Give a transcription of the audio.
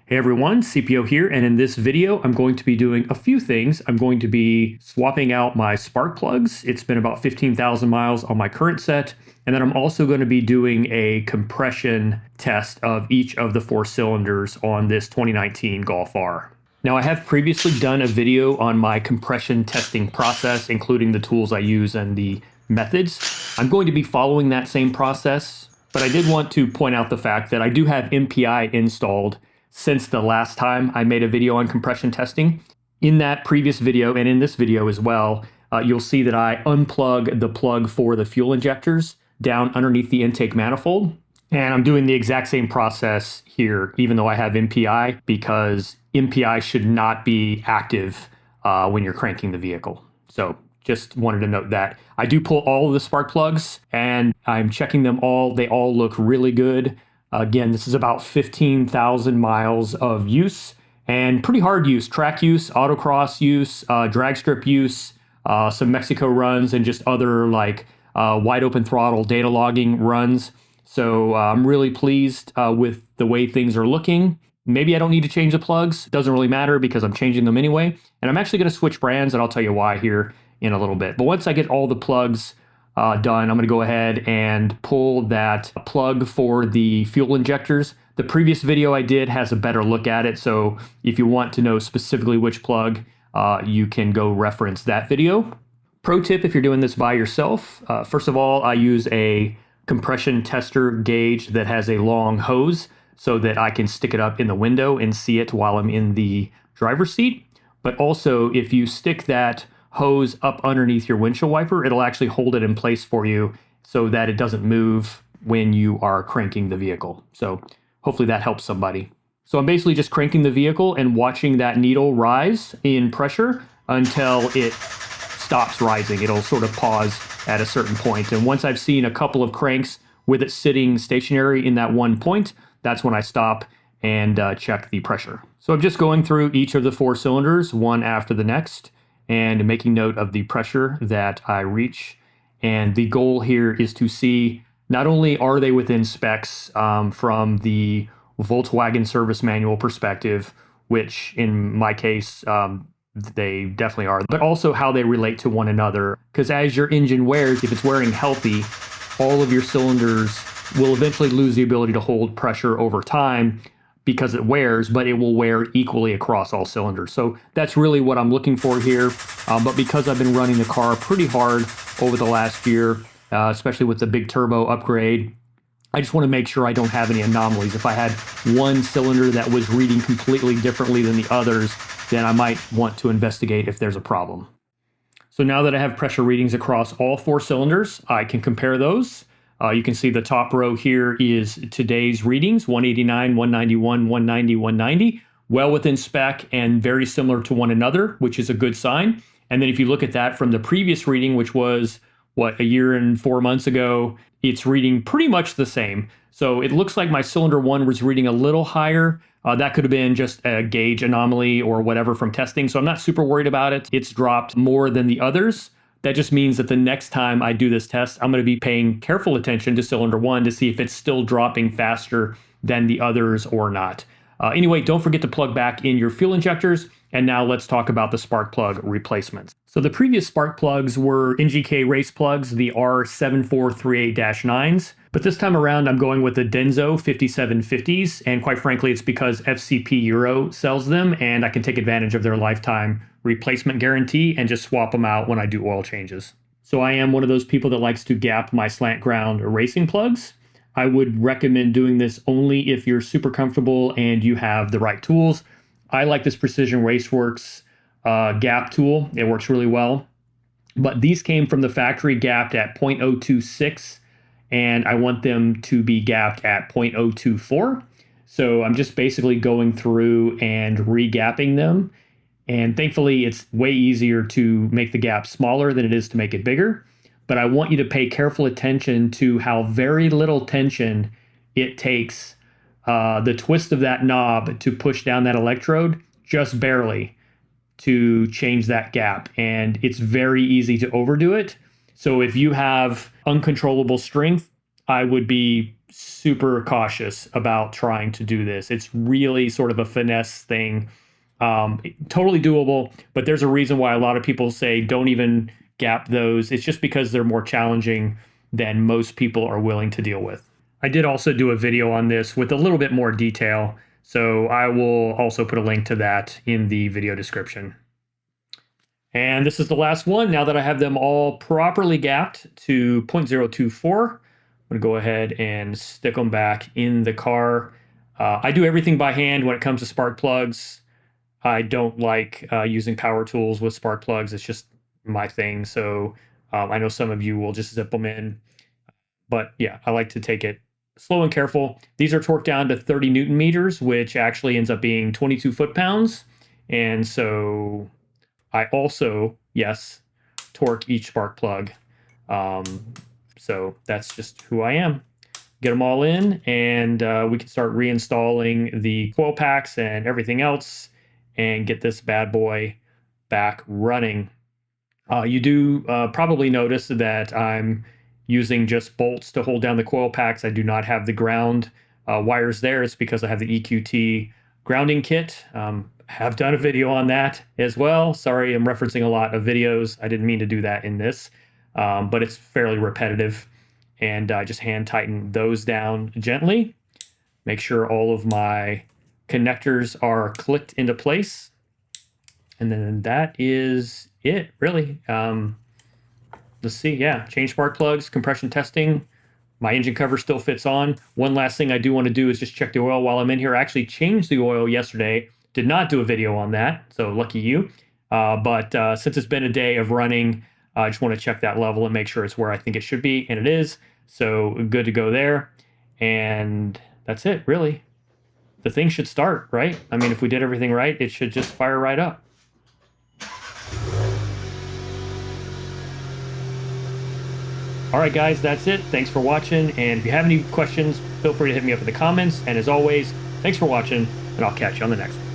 Hey everyone, CPO here, and in this video, I'm going to be doing a few things. I'm going to be swapping out my spark plugs. It's been about 15,000 miles on my current set, and then I'm also going to be doing a compression test of each of the 4 cylinders on this 2019 Golf-R. Now, I have previously done a video on my compression testing process, including the tools I use and the methods. I'm going to be following that same process, but I did want to point out the fact that I do have MPI installed since the last time I made a video on compression testing. In that previous video and in this video as well, you'll see that I unplug the plug for the fuel injectors down underneath the intake manifold. And I'm doing the exact same process here, even though I have MPI, because MPI should not be active when you're cranking the vehicle. So just wanted to note that. I do pull all of the spark plugs and I'm checking them all. They all look really good. Again, this is about 15,000 miles of use and pretty hard use, track use, autocross use, drag strip use, some Mexico runs, and just other like wide open throttle data logging runs. So I'm really pleased with the way things are looking. Maybe I don't need to change the plugs. It doesn't really matter because I'm changing them anyway. And I'm actually going to switch brands, and I'll tell you why here in a little bit. But once I get all the plugs done, I'm going to go ahead and pull that plug for the fuel injectors. The previous video I did has a better look at it, so if you want to know specifically which plug, you can go reference that video. Pro tip if you're doing this by yourself, first of all, I use a compression tester gauge that has a long hose so that I can stick it up in the window and see it while I'm in the driver's seat. But also, if you stick that hose up underneath your windshield wiper, it'll actually hold it in place for you so that it doesn't move when you are cranking the vehicle. So hopefully that helps somebody. So I'm basically just cranking the vehicle and watching that needle rise in pressure until it stops rising. It'll sort of pause at a certain point. And once I've seen a couple of cranks with it sitting stationary in that one point, that's when I stop and check the pressure. So I'm just going through each of the 4 cylinders, one after the next, and making note of the pressure that I reach. And the goal here is to see not only are they within specs from the Volkswagen service manual perspective, which in my case, they definitely are, but also how they relate to one another. Because as your engine wears, if it's wearing healthy, all of your cylinders will eventually lose the ability to hold pressure over time because it wears, but it will wear equally across all cylinders. So that's really what I'm looking for here. But because I've been running the car pretty hard over the last year, especially with the big turbo upgrade, I just want to make sure I don't have any anomalies. If I had one cylinder that was reading completely differently than the others, then I might want to investigate if there's a problem. So now that I have pressure readings across all 4 cylinders, I can compare those. You can see the top row here is today's readings, 189, 191, 190, 190, well within spec and very similar to one another, which is a good sign. And then if you look at that from the previous reading, which was, a year and 4 months ago, it's reading pretty much the same. So it looks like my cylinder 1 was reading a little higher. That could have been just a gauge anomaly or whatever from testing. So I'm not super worried about it. It's dropped more than the others. That just means that the next time I do this test, I'm going to be paying careful attention to cylinder 1 to see if it's still dropping faster than the others or not. Anyway, don't forget to plug back in your fuel injectors. And now let's talk about the spark plug replacements. So the previous spark plugs were NGK race plugs, the R7438-9s. But this time around, I'm going with the Denso 5750s. And quite frankly, it's because FCP Euro sells them and I can take advantage of their lifetime replacement guarantee and just swap them out when I do oil changes. So I am one of those people that likes to gap my slant ground racing plugs. I would recommend doing this only if you're super comfortable and you have the right tools. I like this Precision Raceworks gap tool. It works really well. But these came from the factory gapped at 0.026, and I want them to be gapped at 0.024. So I'm just basically going through and re-gapping them. And thankfully, it's way easier to make the gap smaller than it is to make it bigger. But I want you to pay careful attention to how very little tension it takes the twist of that knob to push down that electrode, just barely, to change that gap. And it's very easy to overdo it. So if you have uncontrollable strength, I would be super cautious about trying to do this. It's really sort of a finesse thing. Totally doable, but there's a reason why a lot of people say don't even gap those. It's just because they're more challenging than most people are willing to deal with. I did also do a video on this with a little bit more detail, so I will also put a link to that in the video description. And this is the last one. Now that I have them all properly gapped to 0.024, I'm gonna go ahead and stick them back in the car. I do everything by hand when it comes to spark plugs. I don't like using power tools with spark plugs. It's just my thing. So I know some of you will just zip them in. But yeah, I like to take it slow and careful. These are torqued down to 30 Newton meters, which actually ends up being 22 foot-pounds. And so I also, yes, torque each spark plug. So that's just who I am. Get them all in, and we can start reinstalling the coil packs and everything else and get this bad boy back running. You do probably notice that I'm using just bolts to hold down the coil packs. I do not have the ground wires there. It's because I have the EQT grounding kit. Have done a video on that as well. Sorry, I'm referencing a lot of videos. I didn't mean to do that in this, but it's fairly repetitive. And I just hand tighten those down gently. Make sure all of my connectors are clicked into place. And then that is it, really. Let's see, yeah, change spark plugs, compression testing. My engine cover still fits on. One last thing I do want to do is just check the oil while I'm in here. I actually changed the oil yesterday. Did not do a video on that, so lucky you. But since it's been a day of running, I just want to check that level and make sure it's where I think it should be, and it is. So good to go there. And that's it, really. The thing should start, right? I mean, if we did everything right, it should just fire right up. All right, guys, that's it. Thanks for watching. And if you have any questions, feel free to hit me up in the comments. And as always, thanks for watching, and I'll catch you on the next one.